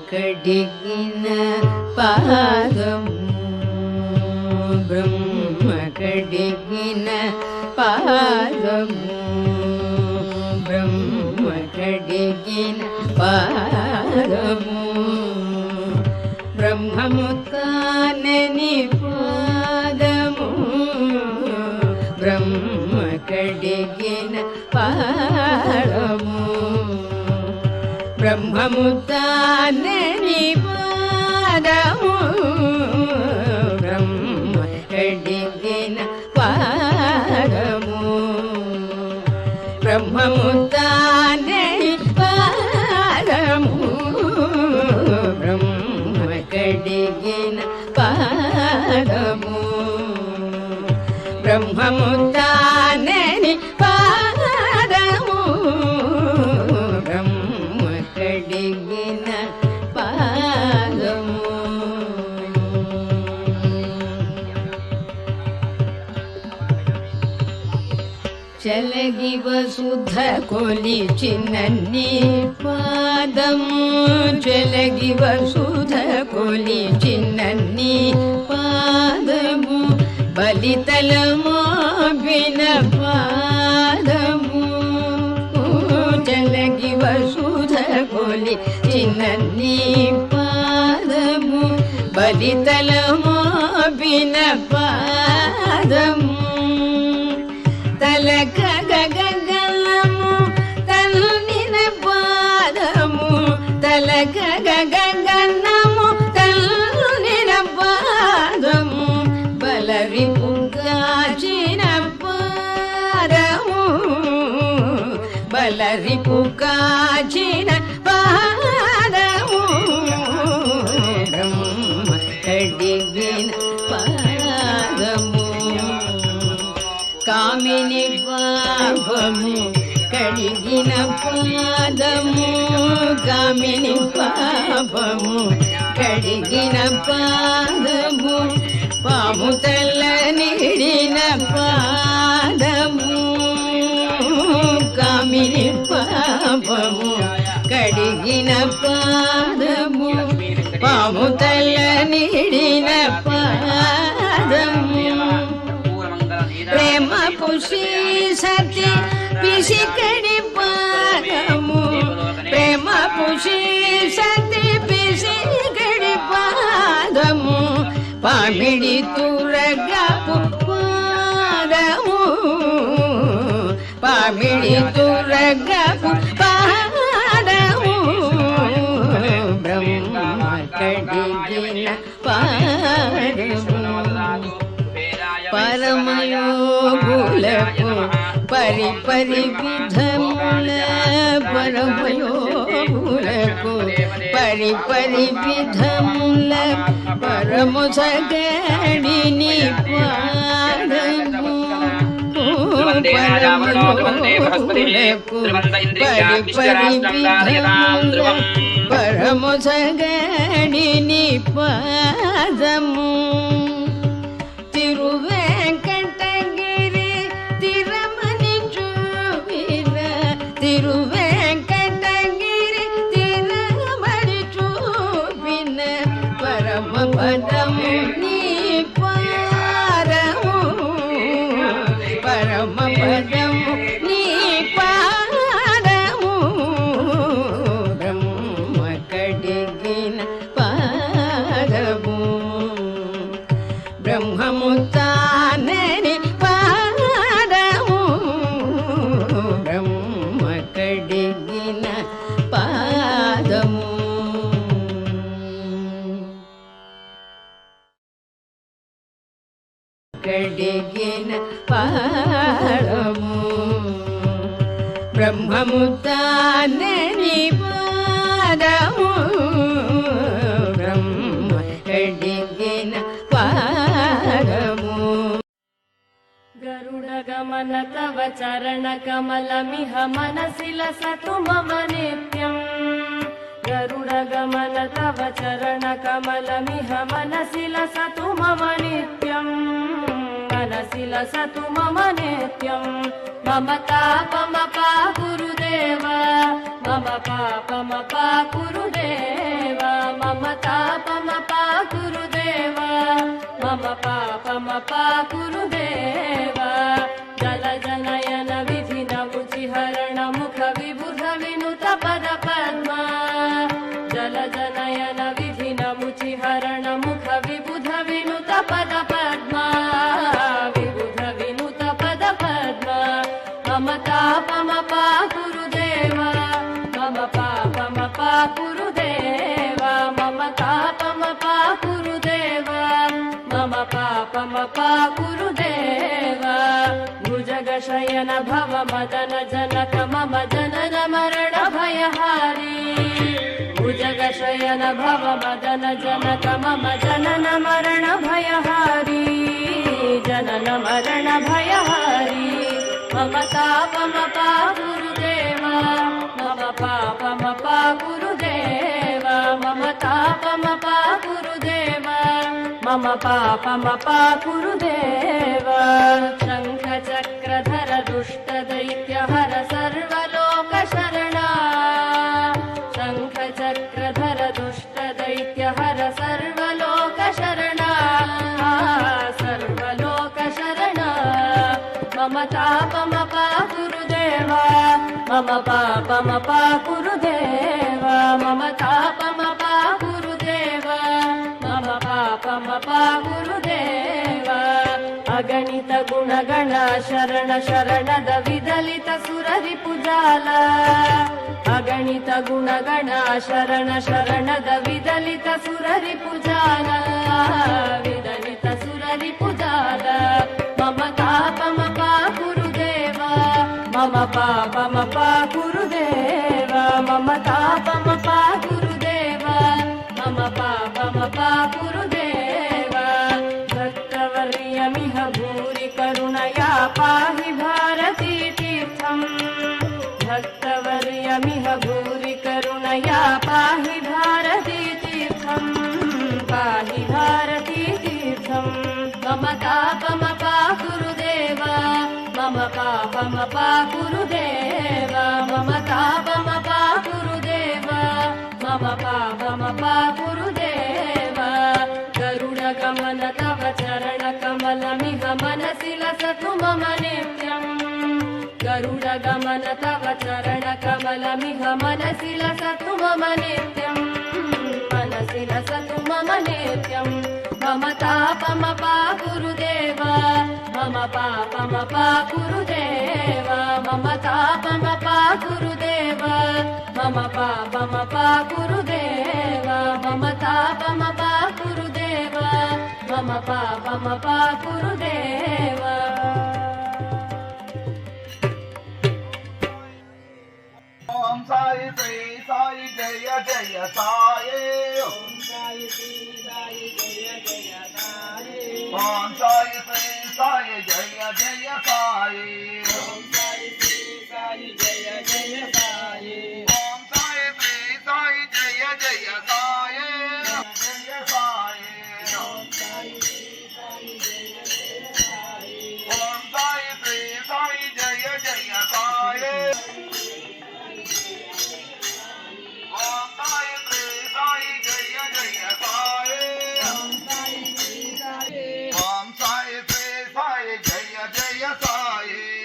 కడిగిన పాదము బ్రహ్మ కడిగిన పాదము బ్రహ్మ కడిగిన పాదము బ్రహ్మము తానని పాదము బ్రహ్మ కడిగిన పాదము బ్రహ్మము తానని పాదము బ్రహ్మ కడిగిన పాదము బ్రహ్మము తానని పాదము బ్రహ్మ కడిగిన పాదము బ్రహ్మము తానని పాదము బ్రహ్మ కడిగిన పాదము చలగి వసుధ కొలిచినన్ని పాదము చలగి వసుధ కొలిచినన్ని పాదము బలితలమోపిన పాదము చలగి వసుధ కొలిచినన్ని పాదము బలితలమోపిన పాదము తలక గగనము తల్లిన పాదము తలక గగనము తల్లిన పాదము బలరిపు కాచిన పాదము బలరిపు కాచిన పాదము బ్రహ్మ కడిగిన పాదము కామిని పాపము కడిగిన పాదము కామిని పాపము కడిగిన పాదము పాము తల్ల నిడిన పాదము కామిని పాపము కడిగిన పాదము పాము తల్ల నిడిన పాదము ప్రేమ పుషి సతి పిసికడి పాదము ప్రేమ పుషి సతి పిసికడి పాదము పామిడి తురగపు పాదము పామిడి తురగపు పాదము బ్రహ్మ కడిగిన పాదము పరమయోగులకు పరిపరి విధముల పరమయోగులకు పరిపరి విధముల పరము సగడిని పాదము పరమయోగులకు పరిపరి విధముల పరము సగడిని పాదము తిరువేంకటగిరి తిరమని చూపిన తిరువేంకటగిరి తిరమని చూపిన పరమ పదము నీ పాదము పరమ పదము నీ పాదము బ్రహ్మ కడిగిన పాదము బ్రహ్మము తానని పాదము బ్రహ్మ కడిగిన పాదము కడిగిన పాదము బ్రహ్మము తానని పాదము బ్రహ్మ కడిగిన పాదము గరుడ గమన తవ చరణ కమలమిహ మనసి లసతు మమ నిత్యం గరుడ గమన తవ చరణ కమలమిహ మనసి లసతు మమ నిత్యం మనసి లసతు మమ నిత్యం మమ పాపమ పా గురుదేవ कुरुदेव जलजनयन विधिनमुचिहरण मुख विबुध विनुत पद पद्मा जलजनयन विधिनमुचिहरण मुख विबुध विनुत पद पद्मा विबुध विनुत पद पद्मा मम तापमपा गुरुदेव मम पापमपा गुरुदेव मम तापमपा गुरुदेव मम पापमपा गुरुदेव भुजगशयन भव मदन जनक मम जनन मरण भयहारी भुजगशयन भव मदन जनक मम जनन मरण भयहारी जनन मरण भयहारी मम तापमपा गुरुदेव मम पापमपा गुरुदेव मम तापमपा गुरुदेव मम पापमपा गुरुदेव शङ्खचक्रधर दुष्टदैत्यहर सर्वलोकशरणा शङ्खचक्रधर दुष्टदैत्यहर सर्वलोकशरणा सर्वलोकशरणा मम तापमपा गुरुदेव मम पापमपा गुरुदेव मम तापमपा गुरुदेव मम पापमपा गुरुदेव अगणित गुणगण शरण शरणद विदलित सुररिपुजाल अगणित गुणगण शरण शरणद विदलित सुररिपुजाल विदलित सुररिपुजाल मम तापमपा गुरुदेव मम पापमपा गुरुदेव मम तापमपा गुरुदेव मम पापमपा गुरुदेव भक्तवर्यमिह भूरि करुणया पाहि भारती तीर्थम् भक्तवर्यमिह भूरि करुणया पाहि भारती तीर्थम् पाहि भारती तीर्थम् मम तापमपा गुरुदेव मम पापमपा गुरुदेव मम तापमपा गुरुदेव मम पापमपा गुरुदेव गरुडगमन तव चरणकमलमिह मनसि लसतु मम नित्यम् गरुडगमन तव चरणकमलमिह मनसि लसतु मम नित्यम् मनसि लसतु मम नित्यम् मम तापमपा गुरुदेव मम पापमपा गुरुदेव मम तापमपा गुरुदेव मम पापमपा गुरुदेव मम तापमपा गुरुदेव मम पापमपा गुरुदेव ओम साई श्री साई जय जय साई ओम साई श्री साई जय जय साई ओम साई श्री साई जय जय साई ओम साई श्री साई जय जय साई ओम साई श्री साई जय जय साई जय साई ओम साई श्री साई जय जय साई ओम साई श्री साई जय जय साई ओम साई श्री साई जय जय साई ओम साई श्री साई ओम साई श्री साई जय जय साई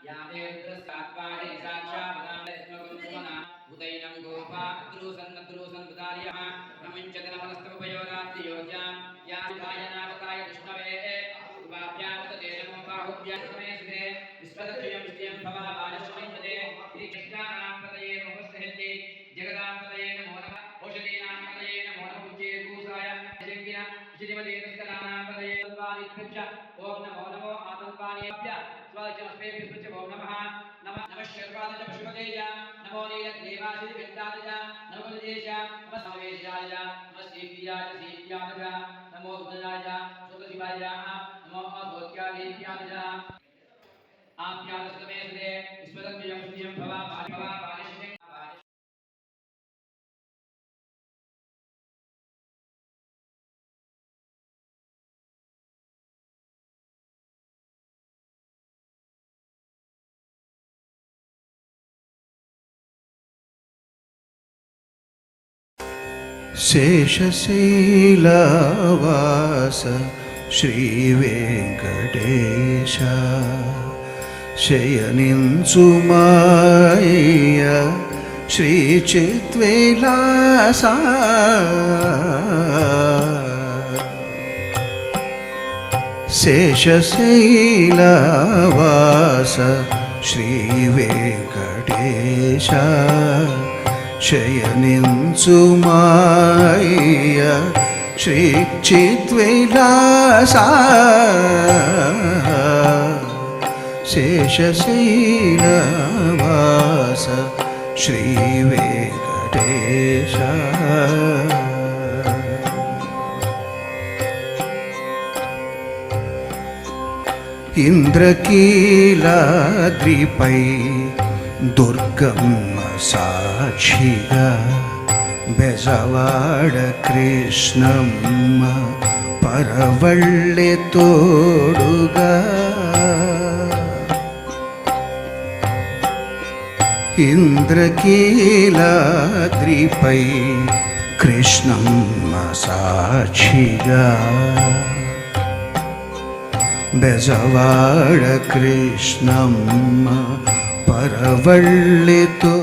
या योग्यां याविधाय नामकाय विष्णवे उपाभ्यां तते नमो बाहुभ्यां समेते विस्पदत्रयं श्रियं भवा वाजस्मैपदे इति कृष्णानां पदये नमस्ते जगदां पदये नमो नमः औषधीनां पदये नमो नमः उच्चैर्भूषाय जग्गिना श्रीमते तस्करानां पदये तद्वानिभ्य ओम नमो नमो आतन्वानेभ्य स्वाचमस्मेभ्य ओम नमः नमः शर्वादज पशुपतेय नमो नीलग्रीवासिज विद्यादज नमो निदेश नमः समेशाय नमः सीप्याय सीप्यादज नमो उदयाय सुतशिवाय नमो अधोत्यादीप्यादज आप्यादस्तमेसदे विस्मदत्वयं श्रियं भवा बालिश्रियं శేషశైలవాస శ్రీవేంకటేశ శయనించుమాయ శ్రీచిద్విలాస శేషశైలవాస శ్రీవేంకటేశ శయనించుమాయ శ్రీ చిద్విలాస శేషశైలవాస శ్రీ వెంకటేశ ఇంద్రకీలాద్రిపై దుర్గమ్మ సాక్షిగా బెజవాడ కృష్ణమ్మ పరవళ్ళె తోడుగా ఇంద్రకీలాద్రిపై కృష్ణమ్మ సాక్షిగా బెజవాడ కృష్ణమ్మ పరవళ్ళితో